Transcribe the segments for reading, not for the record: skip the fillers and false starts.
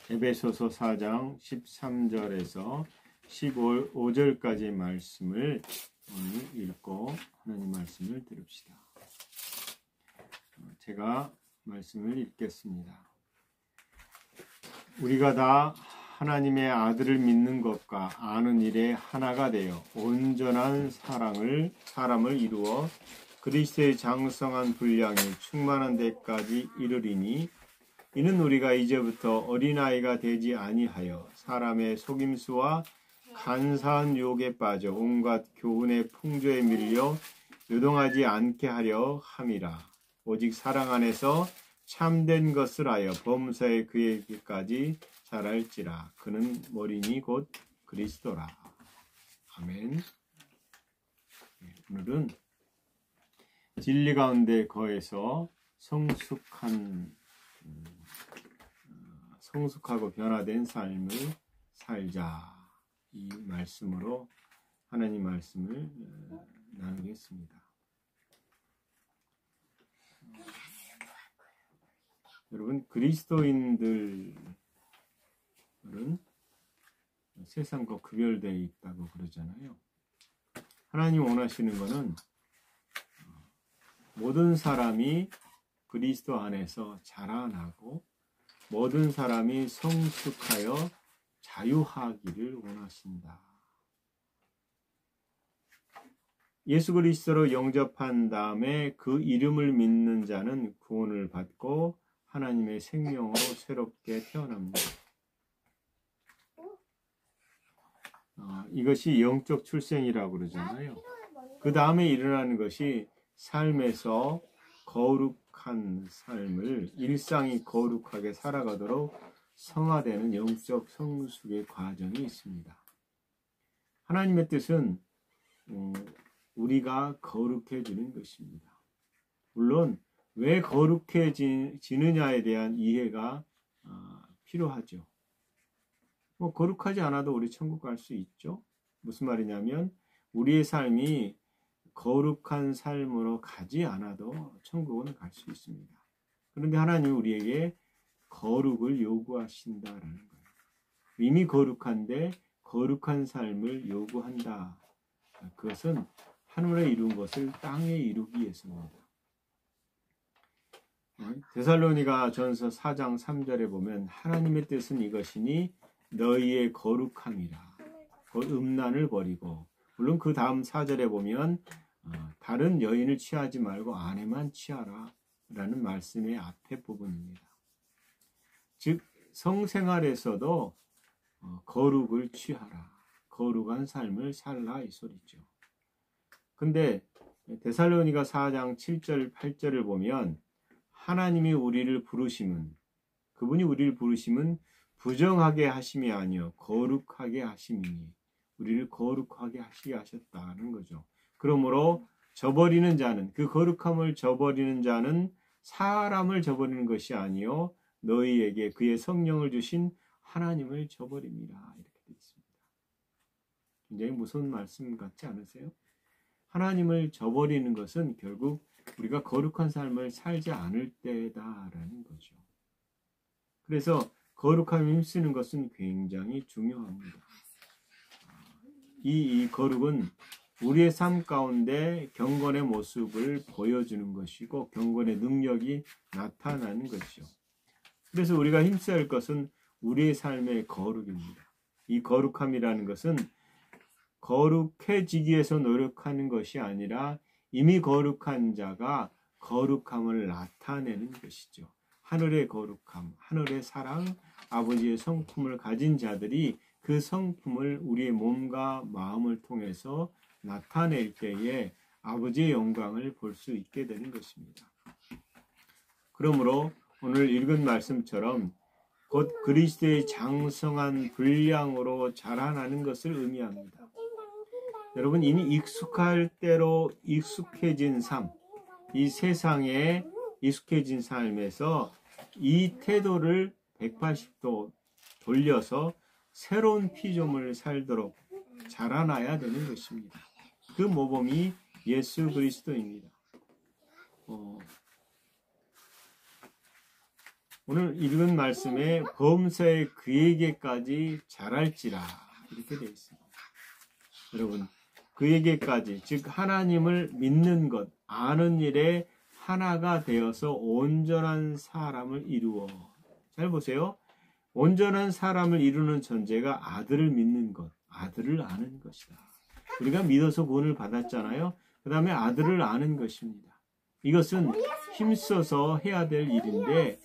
에베소서 4장 13절에서 15절까지의 말씀을 오늘 읽고 하나님 말씀을 들읍시다. 제가 말씀을 읽겠습니다. 우리가 다 하나님의 아들을 믿는 것과 아는 일에 하나가 되어 온전한 사람을 이루어 그리스도의 장성한 분량이 충만한 데까지 이르리니 이는 우리가 이제부터 어린아이가 되지 아니하여 사람의 속임수와 간사한 유혹에 빠져 온갖 교훈의 풍조에 밀려 요동하지 않게 하려 함이라. 오직 사랑 안에서 참된 것을 하여 범사에 그에게까지 자랄지라. 그는 머리니 곧 그리스도라. 아멘. 오늘은 진리 가운데 거해서 성숙하고 변화된 삶을 살자. 이 말씀으로 하나님 말씀을 나누겠습니다. 여러분, 그리스도인들은 세상과 구별되어 있다고 그러잖아요. 하나님 원하시는 것은 모든 사람이 그리스도 안에서 자라나고 모든 사람이 성숙하여 자유하기를 원하신다. 예수 그리스도로 영접한 다음에 그 이름을 믿는 자는 구원을 받고 하나님의 생명으로 새롭게 태어납니다. 이것이 영적 출생이라고 그러잖아요. 그 다음에 일어나는 것이 삶에서 거룩한 삶을 일상이 거룩하게 살아가도록 성화되는 영적 성숙의 과정이 있습니다. 하나님의 뜻은 우리가 거룩해지는 것입니다. 물론 왜 거룩해지느냐에 대한 이해가 필요하죠. 거룩하지 않아도 우리 천국 갈 수 있죠. 무슨 말이냐면 우리의 삶이 거룩한 삶으로 가지 않아도 천국은 갈 수 있습니다. 그런데 하나님이 우리에게 거룩을 요구하신다라는 거예요. 이미 거룩한데 거룩한 삶을 요구한다. 그것은 하늘에 이룬 것을 땅에 이루기 위해서입니다. 데살로니가 전서 4장 3절에 보면 하나님의 뜻은 이것이니 너희의 거룩함이라. 곧 음란을 버리고, 물론 그 다음 4절에 보면 다른 여인을 취하지 말고 아내만 취하라 라는 말씀의 앞에 부분입니다. 즉 성생활에서도 거룩을 취하라, 거룩한 삶을 살라 이 소리죠. 근데 데살로니가 4장 7절 8절을 보면 하나님이 우리를 부르심은, 그분이 우리를 부르심은 부정하게 하심이 아니요 거룩하게 하심이니 우리를 거룩하게 하시게 하셨다는 거죠. 그러므로 저버리는 자는, 그 거룩함을 저버리는 자는 사람을 저버리는 것이 아니요 너희에게 그의 성령을 주신 하나님을 저버립니다. 이렇게 되어 있습니다. 굉장히 무서운 말씀 같지 않으세요? 하나님을 저버리는 것은 결국 우리가 거룩한 삶을 살지 않을 때다라는 거죠. 그래서 거룩함에 힘쓰는 것은 굉장히 중요합니다. 이 거룩은 우리의 삶 가운데 경건의 모습을 보여주는 것이고 경건의 능력이 나타나는 것이죠. 그래서 우리가 힘써야 할 것은 우리의 삶의 거룩입니다. 이 거룩함이라는 것은 거룩해지기 위해서 노력하는 것이 아니라 이미 거룩한 자가 거룩함을 나타내는 것이죠. 하늘의 거룩함, 하늘의 사랑, 아버지의 성품을 가진 자들이 그 성품을 우리의 몸과 마음을 통해서 나타낼 때에 아버지의 영광을 볼 수 있게 되는 것입니다. 그러므로 오늘 읽은 말씀처럼 곧 그리스도의 장성한 분량으로 자라나는 것을 의미합니다. 여러분, 이미 익숙할 대로 익숙해진 삶, 이 세상에 익숙해진 삶에서 이 태도를 180도 돌려서 새로운 피조물을 살도록 자라나야 되는 것입니다. 그 모범이 예수 그리스도입니다. 오늘 읽은 말씀에 범사에 그에게까지 잘할지라 이렇게 되어 있습니다. 여러분, 그에게까지, 즉 하나님을 믿는 것, 아는 일에 하나가 되어서 온전한 사람을 이루어. 잘 보세요. 온전한 사람을 이루는 전제가 아들을 믿는 것, 아들을 아는 것이다. 우리가 믿어서 구원을 받았잖아요. 그 다음에 아들을 아는 것입니다. 이것은 힘써서 해야 될 일인데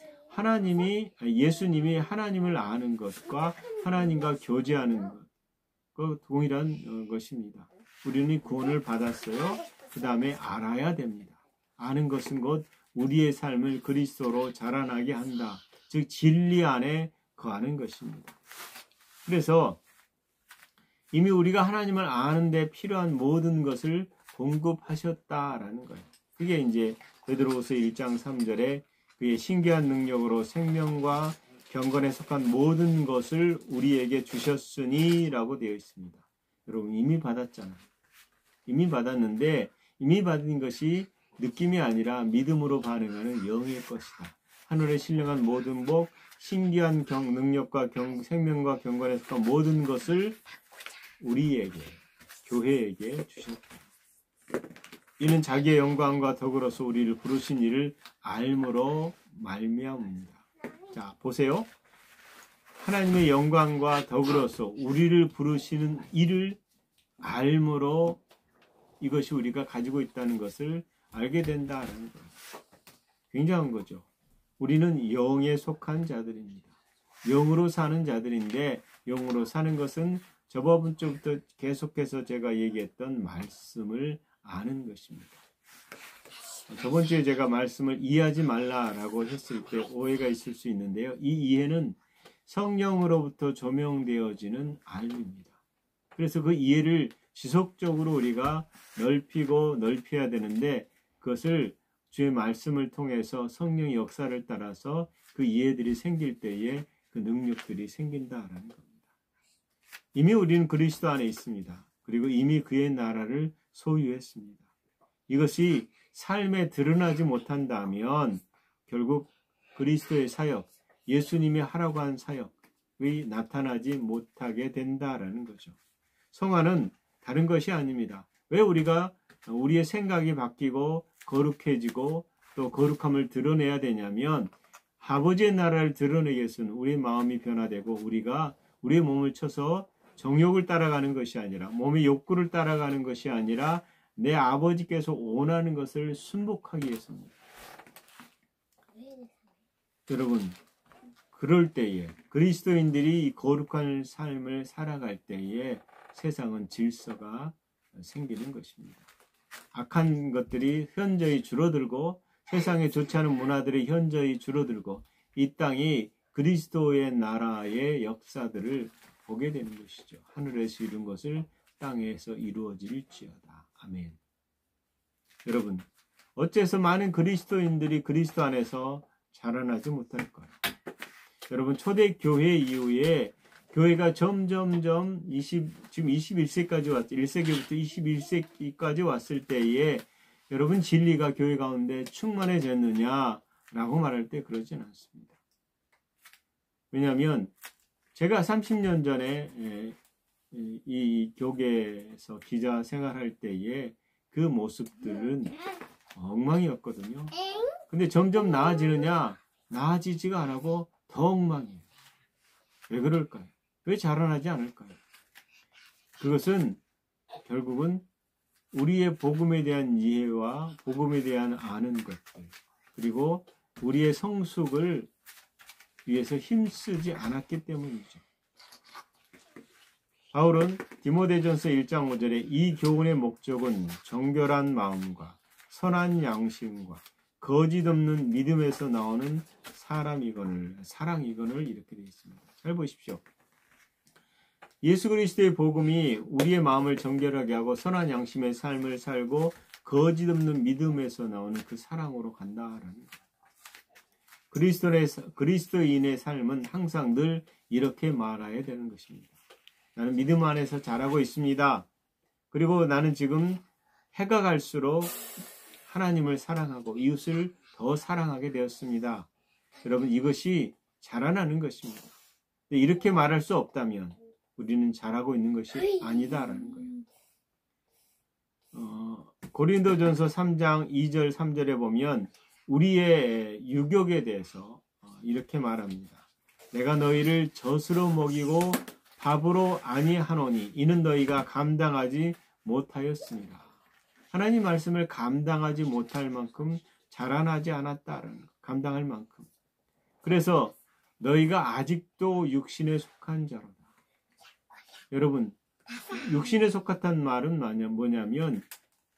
예수님이 하나님을 아는 것과 하나님과 교제하는 것, 동일한 것입니다. 우리는 구원을 받았어요. 그 다음에 알아야 됩니다. 아는 것은 곧 우리의 삶을 그리스도로 자라나게 한다. 즉 진리 안에 거하는 것입니다. 그래서 이미 우리가 하나님을 아는 데 필요한 모든 것을 공급하셨다라는 거예요. 그게 이제 베드로후서 1장 3절에 그의 신기한 능력으로 생명과 경건에 속한 모든 것을 우리에게 주셨으니 라고 되어 있습니다. 여러분 이미 받았잖아요. 이미 받았는데 이미 받은 것이 느낌이 아니라 믿음으로 반응하는 영의 것이다. 하늘에 신령한 모든 복, 신기한 능력과 생명과 경건에 속한 모든 것을 우리에게, 교회에게 주셨다. 이는 자기의 영광과 더불어서 우리를 부르신 이를 알므로 말미암습니다. 자, 보세요. 하나님의 영광과 더불어서 우리를 부르시는 이를 알므로 이것이 우리가 가지고 있다는 것을 알게 된다라는 거예요. 굉장한 거죠. 우리는 영에 속한 자들입니다. 영으로 사는 자들인데 영으로 사는 것은 저번 주부터 계속해서 제가 얘기했던 말씀을 아는 것입니다. 저번 주에 제가 말씀을 이해하지 말라라고 했을 때 오해가 있을 수 있는데요. 이 이해는 성령으로부터 조명되어지는 알입니다. 그래서 그 이해를 지속적으로 우리가 넓혀야 되는데 그것을 주의 말씀을 통해서 성령의 역사를 따라서 그 이해들이 생길 때에 그 능력들이 생긴다라는 겁니다. 이미 우리는 그리스도 안에 있습니다. 그리고 이미 그의 나라를 소유했습니다. 이것이 삶에 드러나지 못한다면 결국 그리스도의 사역, 예수님이 하라고 한 사역이 나타나지 못하게 된다라는 거죠. 성화는 다른 것이 아닙니다. 왜 우리가 우리의 생각이 바뀌고 거룩해지고 또 거룩함을 드러내야 되냐면 아버지의 나라를 드러내기 위해서는 우리의 마음이 변화되고 우리가 우리의 몸을 쳐서 정욕을 따라가는 것이 아니라 몸의 욕구를 따라가는 것이 아니라 내 아버지께서 원하는 것을 순복하기 위해서입니다. 여러분 그럴 때에 그리스도인들이 이 거룩한 삶을 살아갈 때에 세상은 질서가 생기는 것입니다. 악한 것들이 현저히 줄어들고 세상에 좋지 않은 문화들이 현저히 줄어들고 이 땅이 그리스도의 나라의 역사들을 보게 되는 것이죠. 하늘에서 이룬 것을 땅에서 이루어질지어다. 아멘. 여러분, 어째서 많은 그리스도인들이 그리스도 안에서 자라나지 못할까요? 여러분, 초대교회 이후에 교회가 점점점 지금 21세기까지 1세기부터 21세기까지 왔을 때에 여러분 진리가 교회 가운데 충만해졌느냐라고 말할 때 그러진 않습니다. 왜냐하면 제가 30년 전에 이 교계에서 기자 생활할 때에 그 모습들은 엉망이었거든요. 근데 점점 나아지느냐? 나아지지가 않고 더 엉망이에요. 왜 그럴까요? 왜 자라나지 않을까요? 그것은 결국은 우리의 복음에 대한 이해와 복음에 대한 아는 것들 그리고 우리의 성숙을 위해서 힘쓰지 않았기 때문이죠. 바울은 디모데전서 1장 5절에 이 교훈의 목적은 정결한 마음과 선한 양심과 거짓 없는 믿음에서 나오는 사랑이거늘 이렇게 되어 있습니다. 잘 보십시오. 예수 그리스도의 복음이 우리의 마음을 정결하게 하고 선한 양심의 삶을 살고 거짓 없는 믿음에서 나오는 그 사랑으로 간다라는 거예요. 그리스도인의 삶은 항상 늘 이렇게 말해야 되는 것입니다. 나는 믿음 안에서 자라고 있습니다. 그리고 나는 지금 해가 갈수록 하나님을 사랑하고 이웃을 더 사랑하게 되었습니다. 여러분, 이것이 자라나는 것입니다. 이렇게 말할 수 없다면 우리는 잘하고 있는 것이 아니다라는 거예요. 고린도전서 3장 2절 3절에 보면 우리의 유격에 대해서 이렇게 말합니다. 내가 너희를 젖으로 먹이고 밥으로 아니하노니 이는 너희가 감당하지 못하였습니다. 하나님 말씀을 감당하지 못할 만큼 자라나지 않았다라는 것, 감당할 만큼. 그래서 너희가 아직도 육신에 속한 자로다. 여러분, 육신에 속았다는 말은 뭐냐면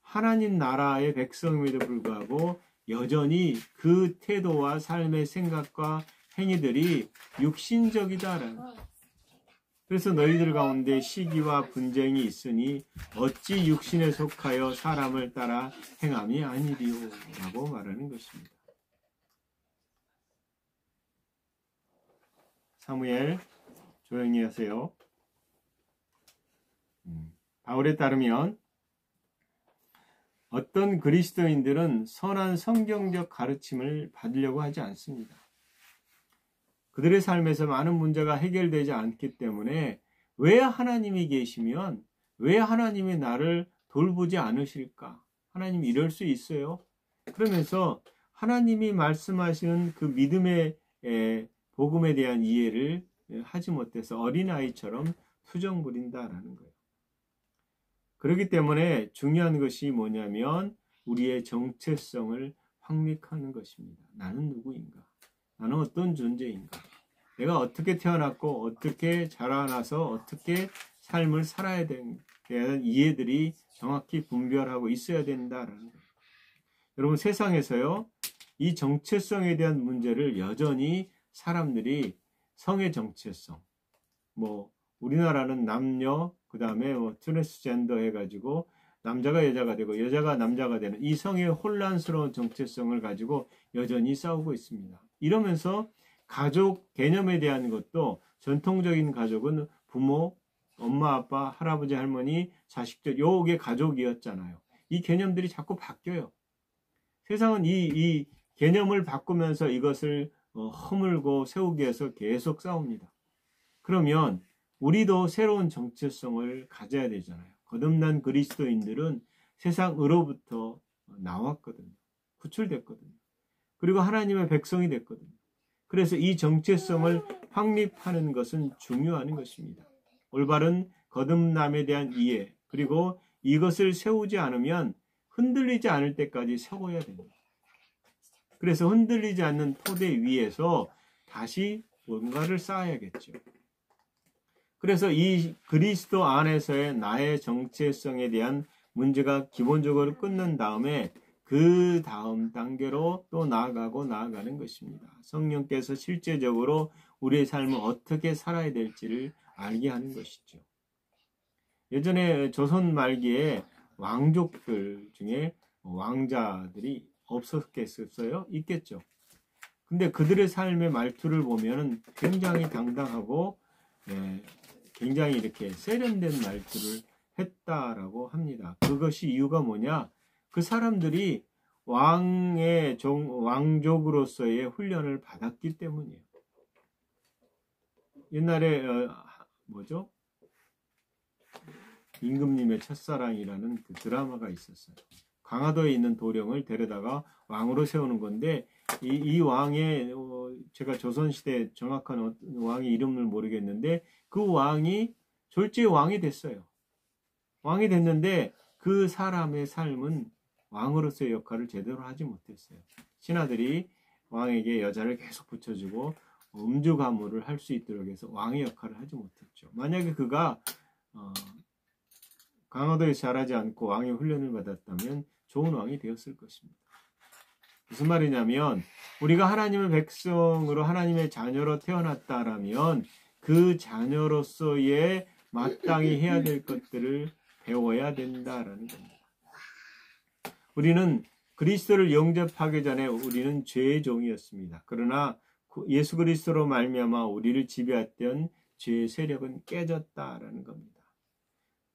하나님 나라의 백성임에도 불구하고 여전히 그 태도와 삶의 생각과 행위들이 육신적이다라는 거예요. 그래서 너희들 가운데 시기와 분쟁이 있으니 어찌 육신에 속하여 사람을 따라 행함이 아니리요 라고 말하는 것입니다. 사무엘 조용히 하세요. 바울에 따르면 어떤 그리스도인들은 선한 성경적 가르침을 받으려고 하지 않습니다. 그들의 삶에서 많은 문제가 해결되지 않기 때문에 왜 하나님이 계시면 왜 하나님이 나를 돌보지 않으실까? 하나님이 이럴 수 있어요? 그러면서 하나님이 말씀하시는 그 믿음의 복음에 대한 이해를 하지 못해서 어린아이처럼 투정 부린다라는 거예요. 그렇기 때문에 중요한 것이 뭐냐면 우리의 정체성을 확립하는 것입니다. 나는 누구인가? 나는 어떤 존재인가? 내가 어떻게 태어났고 어떻게 자라나서 어떻게 삶을 살아야 되는 대한 이해들이 정확히 분별하고 있어야 된다라는 거예요. 여러분, 세상에서요, 이 정체성에 대한 문제를 여전히 사람들이 성의 정체성, 우리나라는 남녀, 그 다음에 트랜스젠더 해가지고 남자가 여자가 되고 여자가 남자가 되는 이 성의 혼란스러운 정체성을 가지고 여전히 싸우고 있습니다. 이러면서 가족 개념에 대한 것도 전통적인 가족은 부모, 엄마, 아빠, 할아버지, 할머니, 자식들, 요게 가족이었잖아요. 이 개념들이 자꾸 바뀌어요. 세상은 이 개념을 바꾸면서 이것을 허물고 세우기 위해서 계속 싸웁니다. 그러면 우리도 새로운 정체성을 가져야 되잖아요. 거듭난 그리스도인들은 세상으로부터 나왔거든요. 구출됐거든요. 그리고 하나님의 백성이 됐거든요. 그래서 이 정체성을 확립하는 것은 중요한 것입니다. 올바른 거듭남에 대한 이해, 그리고 이것을 세우지 않으면 흔들리지 않을 때까지 세워야 됩니다. 그래서 흔들리지 않는 토대 위에서 다시 뭔가를 쌓아야겠죠. 그래서 이 그리스도 안에서의 나의 정체성에 대한 문제가 기본적으로 끝난 다음에 그 다음 단계로 또 나아가는 것입니다. 성령께서 실제적으로 우리의 삶을 어떻게 살아야 될지를 알게 하는 것이죠. 예전에 조선 말기에 왕족들 중에 왕자들이 없었겠어요? 있겠죠. 근데 그들의 삶의 말투를 보면 굉장히 당당하고 굉장히 이렇게 세련된 말투를 했다라고 합니다. 그것이 이유가 뭐냐? 그 사람들이 왕족으로서의 훈련을 받았기 때문이에요. 옛날에 임금님의 첫사랑이라는 그 드라마가 있었어요. 강화도에 있는 도령을 데려다가 왕으로 세우는 건데 이 왕의 제가 조선시대 정확한 왕의 이름을 모르겠는데 그 왕이 졸지에 왕이 됐어요. 왕이 됐는데 그 사람의 삶은 왕으로서의 역할을 제대로 하지 못했어요. 신하들이 왕에게 여자를 계속 붙여주고 음주 가무를 할 수 있도록 해서 왕의 역할을 하지 못했죠. 만약에 그가 강화도에 자라지 않고 왕의 훈련을 받았다면 좋은 왕이 되었을 것입니다. 무슨 말이냐면 우리가 하나님의 백성으로 하나님의 자녀로 태어났다라면 그 자녀로서의 마땅히 해야 될 것들을 배워야 된다라는 겁니다. 우리는 그리스도를 영접하기 전에 우리는 죄의 종이었습니다. 그러나 예수 그리스도로 말미암아 우리를 지배했던 죄의 세력은 깨졌다라는 겁니다.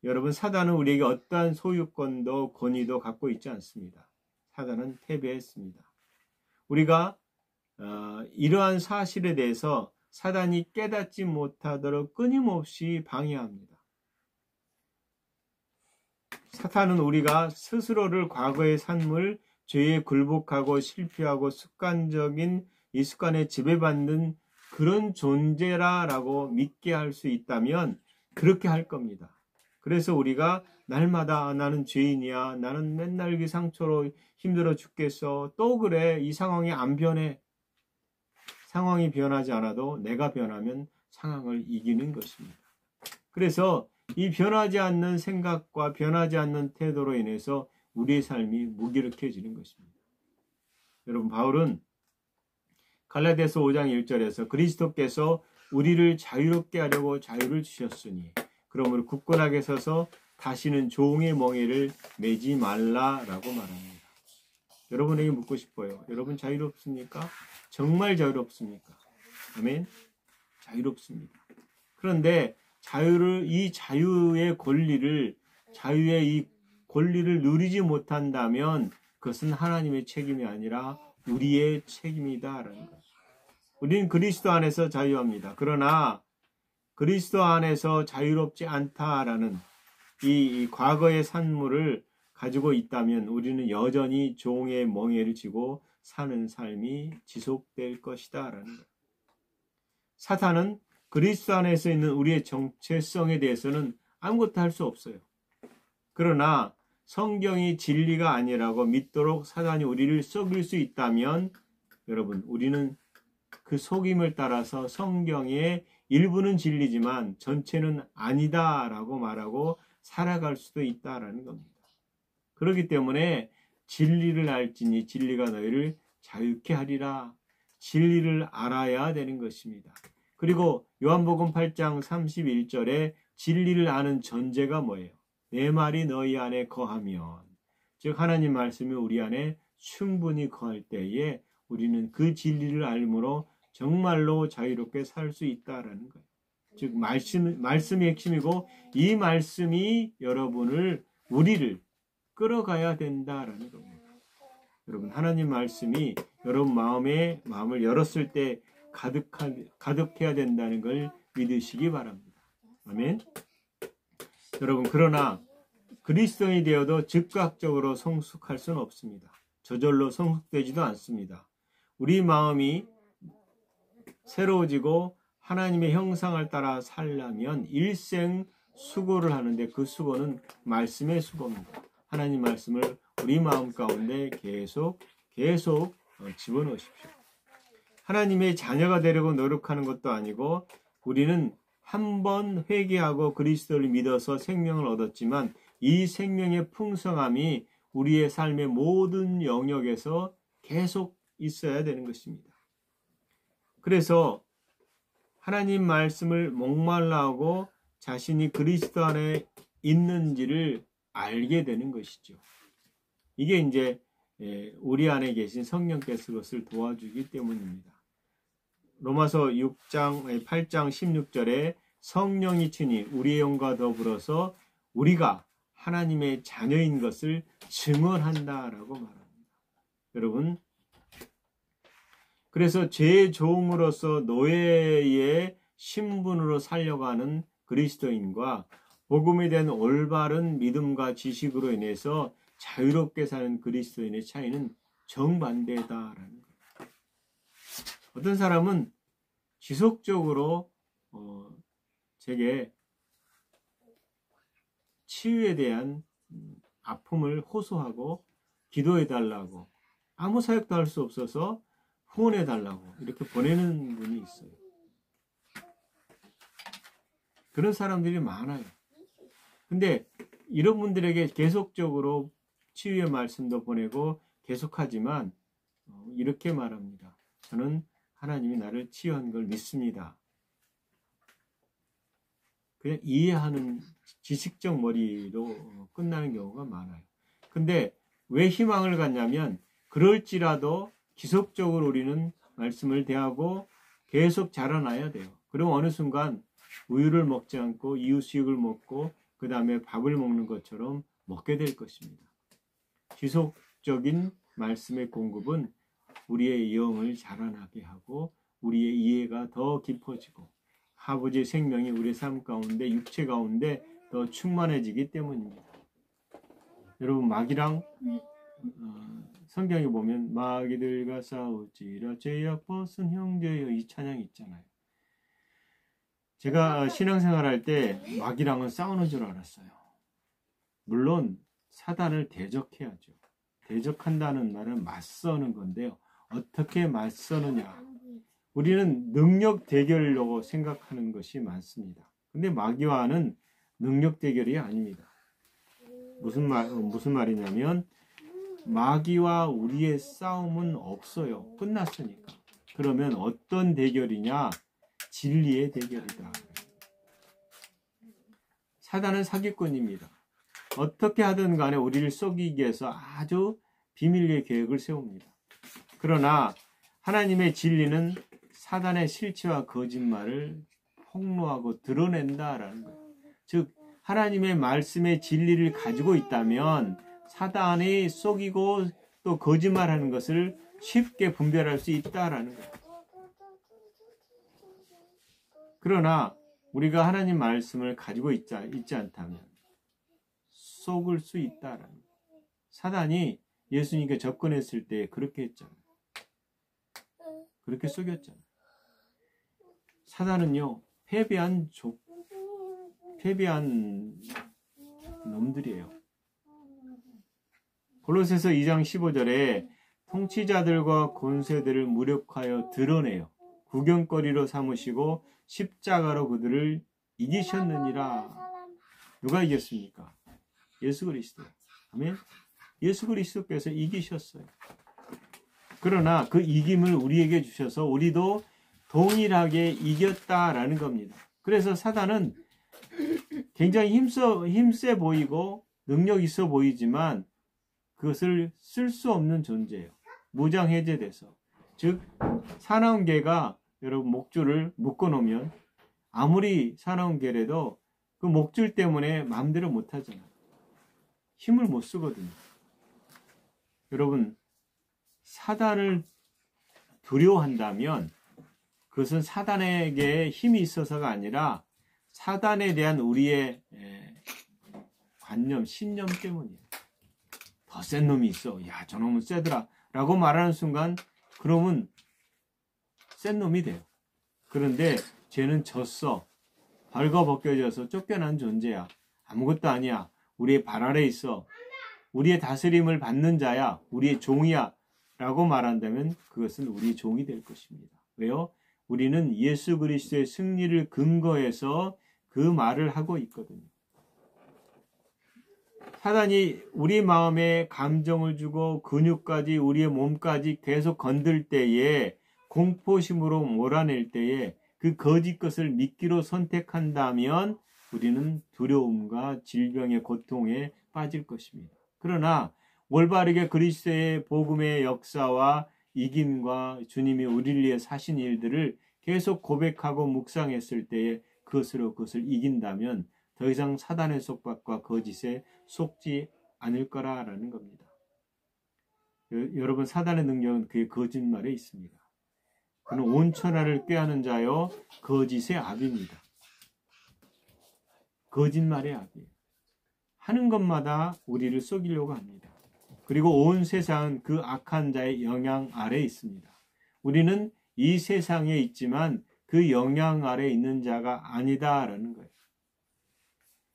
여러분, 사단은 우리에게 어떠한 소유권도 권위도 갖고 있지 않습니다. 사단은 패배했습니다. 우리가 이러한 사실에 대해서 사단이 깨닫지 못하도록 끊임없이 방해합니다. 사탄은 우리가 스스로를 과거의 삶을 죄에 굴복하고 실패하고 습관적인 이 습관에 지배받는 그런 존재라고 믿게 할 수 있다면 그렇게 할 겁니다. 그래서 우리가 날마다 나는 죄인이야, 나는 맨날 이 상처로 힘들어 죽겠어, 또 그래, 이 상황이 안 변해. 상황이 변하지 않아도 내가 변하면 상황을 이기는 것입니다. 그래서 이 변하지 않는 생각과 변하지 않는 태도로 인해서 우리의 삶이 무기력해지는 것입니다. 여러분, 바울은 갈라디아서 5장 1절에서 그리스도께서 우리를 자유롭게 하려고 자유를 주셨으니 그러므로 굳건하게 서서 다시는 종의 멍에를 매지 말라라고 말합니다. 여러분에게 묻고 싶어요. 여러분 자유롭습니까? 정말 자유롭습니까? 아멘. 자유롭습니다. 그런데 이 자유의 권리를 누리지 못한다면 그것은 하나님의 책임이 아니라 우리의 책임이다라는 것. 우리는 그리스도 안에서 자유합니다. 그러나 그리스도 안에서 자유롭지 않다라는 이 과거의 산물을 가지고 있다면 우리는 여전히 종의 멍에를 지고 사는 삶이 지속될 것이다 라는 것. 사탄은 그리스도 안에서 있는 우리의 정체성에 대해서는 아무것도 할 수 없어요. 그러나 성경이 진리가 아니라고 믿도록 사탄이 우리를 속일 수 있다면 여러분, 우리는 그 속임을 따라서 성경의 일부는 진리지만 전체는 아니다라고 말하고 살아갈 수도 있다라는 겁니다. 그렇기 때문에 진리를 알지니 진리가 너희를 자유케 하리라. 진리를 알아야 되는 것입니다. 그리고 요한복음 8장 31절에 진리를 아는 전제가 뭐예요? 내 말이 너희 안에 거하면, 즉 하나님 말씀이 우리 안에 충분히 거할 때에 우리는 그 진리를 알므로 정말로 자유롭게 살 수 있다라는 거예요. 즉 말씀이 핵심이고 이 말씀이 우리를 끌어가야 된다라는 겁니다. 여러분, 하나님 말씀이 여러분 마음을 열었을 때 가득해야 된다는 걸 믿으시기 바랍니다. 아멘. 여러분, 그러나 그리스도인이 되어도 즉각적으로 성숙할 수는 없습니다. 저절로 성숙되지도 않습니다. 우리 마음이 새로워지고 하나님의 형상을 따라 살려면 일생 수고를 하는데 그 수고는 말씀의 수고입니다. 하나님 말씀을 우리 마음 가운데 계속 집어넣으십시오. 하나님의 자녀가 되려고 노력하는 것도 아니고 우리는 한번 회개하고 그리스도를 믿어서 생명을 얻었지만 이 생명의 풍성함이 우리의 삶의 모든 영역에서 계속 있어야 되는 것입니다. 그래서 하나님 말씀을 목말라하고 자신이 그리스도 안에 있는지를 알게 되는 것이죠. 이게 이제 우리 안에 계신 성령께서 그것을 도와주기 때문입니다. 로마서 8장 16절에 성령이 친히 우리의 영과 더불어서 우리가 하나님의 자녀인 것을 증언한다라고 말합니다. 여러분, 그래서 죄의 종으로서 노예의 신분으로 살려가는 그리스도인과 복음에 대한 올바른 믿음과 지식으로 인해서 자유롭게 사는 그리스도인의 차이는 정반대다라는 거예요. 어떤 사람은 지속적으로 제게 치유에 대한 아픔을 호소하고 기도해달라고, 아무 사역도 할 수 없어서 후원해달라고 이렇게 보내는 분이 있어요. 그런 사람들이 많아요. 근데 이런 분들에게 계속적으로 치유의 말씀도 보내고 계속하지만 이렇게 말합니다. 저는 하나님이 나를 치유한 걸 믿습니다. 그냥 이해하는 지식적 머리로 끝나는 경우가 많아요. 근데 왜 희망을 갖냐면 그럴지라도 지속적으로 우리는 말씀을 대하고 계속 자라나야 돼요. 그럼 어느 순간 우유를 먹지 않고 이유식을 먹고 그 다음에 밥을 먹는 것처럼 먹게 될 것입니다. 지속적인 말씀의 공급은 우리의 영을 자라나게 하고 우리의 이해가 더 깊어지고 아버지의 생명이 우리의 삶 가운데 육체 가운데 더 충만해지기 때문입니다. 여러분 마귀랑 성경에 보면 마귀들과 싸우지라 죄악 벗은 형제여 이 찬양이 있잖아요. 제가 신앙생활할 때 마귀랑은 싸우는 줄 알았어요. 물론 사단을 대적해야죠. 대적한다는 말은 맞서는 건데요. 어떻게 맞서느냐? 우리는 능력 대결로 생각하는 것이 많습니다. 근데 마귀와는 능력 대결이 아닙니다. 무슨 말이냐면 마귀와 우리의 싸움은 없어요. 끝났으니까. 그러면 어떤 대결이냐? 진리의 대결이다. 사단은 사기꾼입니다. 어떻게 하든 간에 우리를 속이기 위해서 아주 비밀리의 계획을 세웁니다. 그러나 하나님의 진리는 사단의 실체와 거짓말을 폭로하고 드러낸다라는 거예요. 즉 하나님의 말씀의 진리를 가지고 있다면 사단이 속이고 또 거짓말하는 것을 쉽게 분별할 수 있다라는 거예요. 그러나 우리가 하나님 말씀을 가지고 있지 않다면 속을 수 있다라는 거예요. 사단이 예수님께 접근했을 때 그렇게 했잖아요. 그렇게 속였잖아요. 사단은요, 패배한 놈들이에요. 골로새서 2장 15절에 통치자들과 권세들을 무력하여 드러내요. 구경거리로 삼으시고 십자가로 그들을 이기셨느니라. 누가 이겼습니까? 예수 그리스도. 아멘. 예수 그리스도께서 이기셨어요. 그러나 그 이김을 우리에게 주셔서 우리도 동일하게 이겼다라는 겁니다. 그래서 사단은 굉장히 힘세 보이고 능력 있어 보이지만 그것을 쓸 수 없는 존재예요. 무장해제돼서. 즉 사나운 개가 여러분 목줄을 묶어놓으면 아무리 사나운 개라도 그 목줄 때문에 마음대로 못하잖아요. 힘을 못 쓰거든요. 여러분 사단을 두려워한다면 그것은 사단에게 힘이 있어서가 아니라 사단에 대한 우리의 관념, 신념 때문이에요. 더 센 놈이 있어. 야, 저놈은 세더라. 라고 말하는 순간 그러면 센 놈이 돼요. 그런데 쟤는 졌어. 벌거벗겨져서 쫓겨난 존재야. 아무것도 아니야. 우리의 발 아래 있어. 우리의 다스림을 받는 자야. 우리의 종이야. 라고 말한다면 그것은 우리의 종이 될 것입니다. 왜요? 우리는 예수 그리스도의 승리를 근거해서 그 말을 하고 있거든요. 사단이 우리 마음에 감정을 주고 근육까지 우리의 몸까지 계속 건들 때에 공포심으로 몰아낼 때에 그 거짓 것을 믿기로 선택한다면 우리는 두려움과 질병의 고통에 빠질 것입니다. 그러나 올바르게 그리스도의 복음의 역사와 이김과 주님이 우리를 위해 사신 일들을 계속 고백하고 묵상했을 때에 그것을 이긴다면 더 이상 사단의 속박과 거짓에 속지 않을 거라는 겁니다. 여러분 사단의 능력은 그의 거짓말에 있습니다. 그는 온 천하를 꾀하는 자요 거짓의 압입니다. 거짓말의 압이에요. 하는 것마다 우리를 속이려고 합니다. 그리고 온 세상은 그 악한 자의 영향 아래에 있습니다. 우리는 이 세상에 있지만 그 영향 아래에 있는 자가 아니다라는 거예요.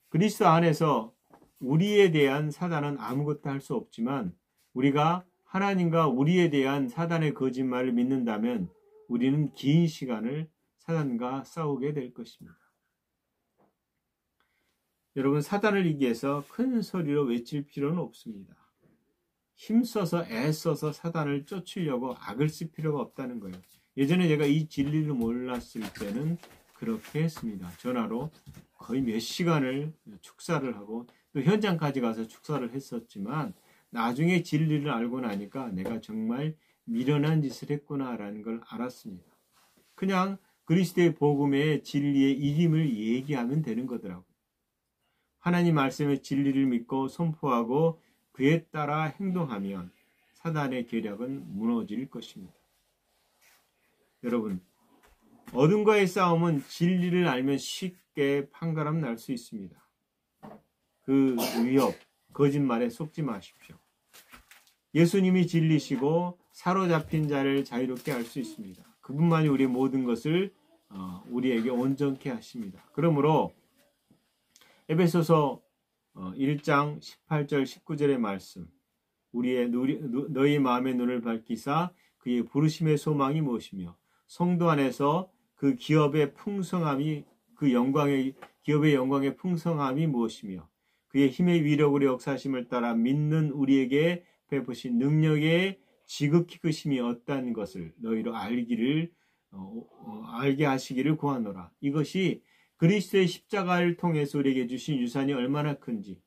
그리스도 안에서 우리에 대한 사단은 아무것도 할 수 없지만 우리가 하나님과 우리에 대한 사단의 거짓말을 믿는다면 우리는 긴 시간을 사단과 싸우게 될 것입니다. 여러분 사단을 이기기 위해서 큰 소리로 외칠 필요는 없습니다. 힘써서 애써서 사단을 쫓으려고 악을 쓸 필요가 없다는 거예요. 예전에 제가 이 진리를 몰랐을 때는 그렇게 했습니다. 전화로 거의 몇 시간을 축사를 하고 또 현장까지 가서 축사를 했었지만 나중에 진리를 알고 나니까 내가 정말 미련한 짓을 했구나라는 걸 알았습니다. 그냥 그리스도의 복음의 진리의 이김을 얘기하면 되는 거더라고요. 하나님 말씀의 진리를 믿고 선포하고 그에 따라 행동하면 사단의 계략은 무너질 것입니다. 여러분, 어둠과의 싸움은 진리를 알면 쉽게 판가름 날 수 있습니다. 그 위협, 거짓말에 속지 마십시오. 예수님이 진리시고 사로잡힌 자를 자유롭게 할 수 있습니다. 그분만이 우리의 모든 것을 우리에게 온전케 하십니다. 그러므로 에베소서 1장 18절 19절의 말씀, 너희 마음의 눈을 밝히사 그의 부르심의 소망이 무엇이며 성도 안에서 그 기업의 풍성함이 기업의 영광의 풍성함이 무엇이며 그의 힘의 위력으로 역사하심을 따라 믿는 우리에게 베푸신 능력의 지극히 크심이 어떠한 것을 너희로 알게 하시기를 구하노라. 이것이 그리스도의 십자가를 통해서 우리에게 주신 유산이 얼마나 큰지,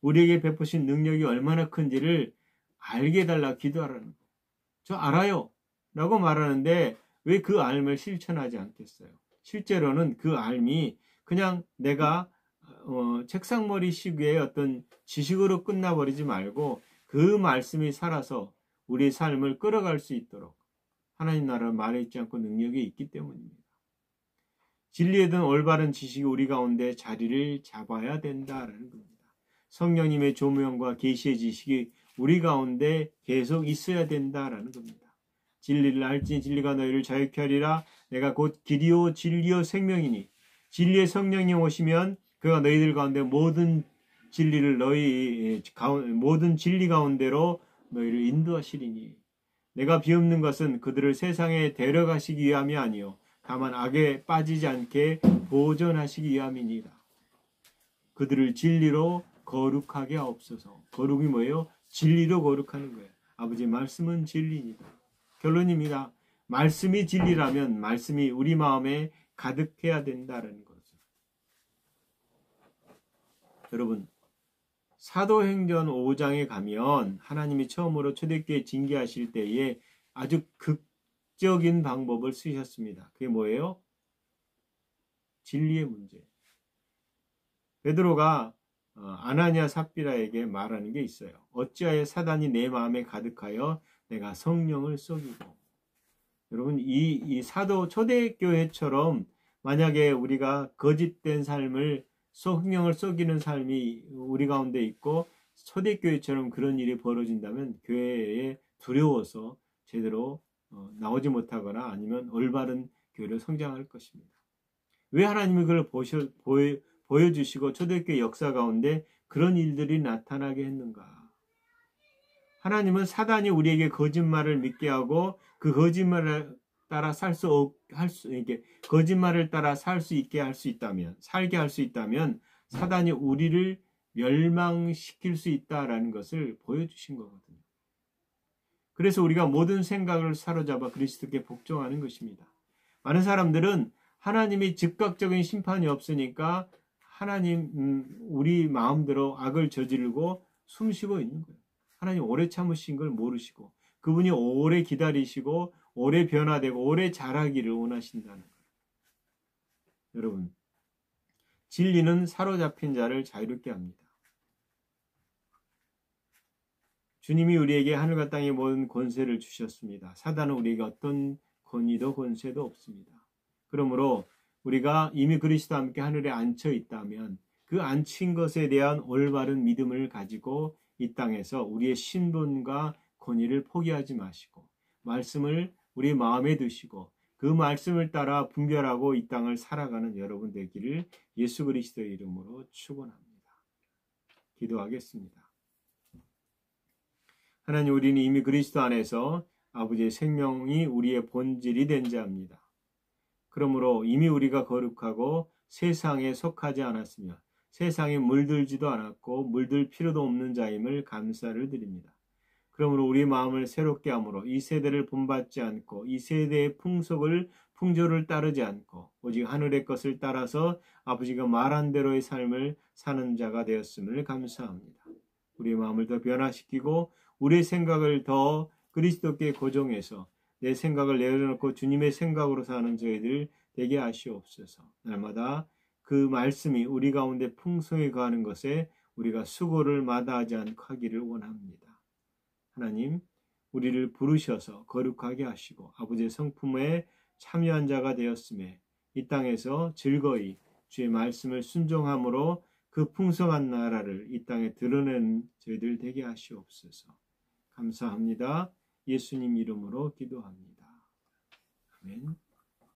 우리에게 베푸신 능력이 얼마나 큰지를 알게 해달라 기도하라는 거예요. 저 알아요 라고 말하는데 왜 그 알을 실천하지 않겠어요? 실제로는 그 알미 그냥 내가 책상머리 시기의 어떤 지식으로 끝나버리지 말고 그 말씀이 살아서 우리의 삶을 끌어갈 수 있도록 하나님 나라를 말해 있지 않고 능력이 있기 때문입니다. 진리에 든 올바른 지식이 우리 가운데 자리를 잡아야 된다라는 겁니다. 성령님의 조명과 계시의 지식이 우리 가운데 계속 있어야 된다라는 겁니다. 진리를 알지 진리가 너희를 자유케 하리라. 내가 곧 길이요 진리요 생명이니 진리의 성령님 오시면 그가 너희들 가운데 모든 진리 가운데로 너희를 인도하시리니 내가 비옵는 것은 그들을 세상에 데려가시기 위함이 아니요 다만 악에 빠지지 않게 보존하시기 위함이니라. 그들을 진리로 거룩하게 하옵소서. 거룩이 뭐예요? 진리로 거룩하는 거예요. 아버지 말씀은 진리입니다. 결론입니다. 말씀이 진리라면 말씀이 우리 마음에 가득해야 된다는 것을. 여러분, 사도행전 5장에 가면 하나님이 처음으로 초대교회 징계하실 때에 아주 극적인 방법을 쓰셨습니다. 그게 뭐예요? 진리의 문제. 베드로가 아나니아 삽비라에게 말하는 게 있어요. 어찌하여 사단이 내 마음에 가득하여 내가 성령을 속이고. 여러분, 이 사도 초대교회처럼 만약에 우리가 거짓된 삶을 성령을 속이는 삶이 우리 가운데 있고 초대교회처럼 그런 일이 벌어진다면 교회에 두려워서 제대로 나오지 못하거나 아니면 올바른 교회로 성장할 것입니다. 왜 하나님이 그걸 보여주시고 초대교회 역사 가운데 그런 일들이 나타나게 했는가? 하나님은 사단이 우리에게 거짓말을 믿게 하고 그 거짓말을 따라 거짓말을 따라 살게 할 수 있다면 사단이 우리를 멸망시킬 수 있다라는 것을 보여주신 거거든요. 그래서 우리가 모든 생각을 사로잡아 그리스도께 복종하는 것입니다. 많은 사람들은 하나님이 즉각적인 심판이 없으니까 우리 마음대로 악을 저지르고 숨쉬고 있는 거예요. 하나님 오래 참으신 걸 모르시고 그분이 오래 기다리시고 오래 변화되고 오래 자라기를 원하신다는 거예요. 여러분, 진리는 사로잡힌 자를 자유롭게 합니다. 주님이 우리에게 하늘과 땅의 모든 권세를 주셨습니다. 사단은 우리에게 어떤 권위도 권세도 없습니다. 그러므로 우리가 이미 그리스도와 함께 하늘에 앉혀 있다면 그 앉힌 것에 대한 올바른 믿음을 가지고 이 땅에서 우리의 신분과 권위를 포기하지 마시고 말씀을 우리 마음에 두시고 그 말씀을 따라 분별하고 이 땅을 살아가는 여러분 되기를 예수 그리스도의 이름으로 축원합니다. 기도하겠습니다. 하나님, 우리는 이미 그리스도 안에서 아버지의 생명이 우리의 본질이 된 자입니다. 그러므로 이미 우리가 거룩하고 세상에 속하지 않았으며 세상에 물들지도 않았고 물들 필요도 없는 자임을 감사를 드립니다. 그러므로 우리 마음을 새롭게 함으로 이 세대를 본받지 않고 이 세대의 풍조를 따르지 않고 오직 하늘의 것을 따라서 아버지가 말한 대로의 삶을 사는 자가 되었음을 감사합니다. 우리의 마음을 더 변화시키고 우리의 생각을 더 그리스도께 고정해서 내 생각을 내려놓고 주님의 생각으로 사는 저희들 되게 하시옵소서. 날마다 그 말씀이 우리 가운데 풍성히 거하는 것에 우리가 수고를 마다하지 않고 하기를 원합니다. 하나님, 우리를 부르셔서 거룩하게 하시고 아버지의 성품에 참여한 자가 되었음에 이 땅에서 즐거이 주의 말씀을 순종함으로 그 풍성한 나라를 이 땅에 드러낸 저희들 되게 하시옵소서. 감사합니다. 예수님 이름으로 기도합니다. 아멘.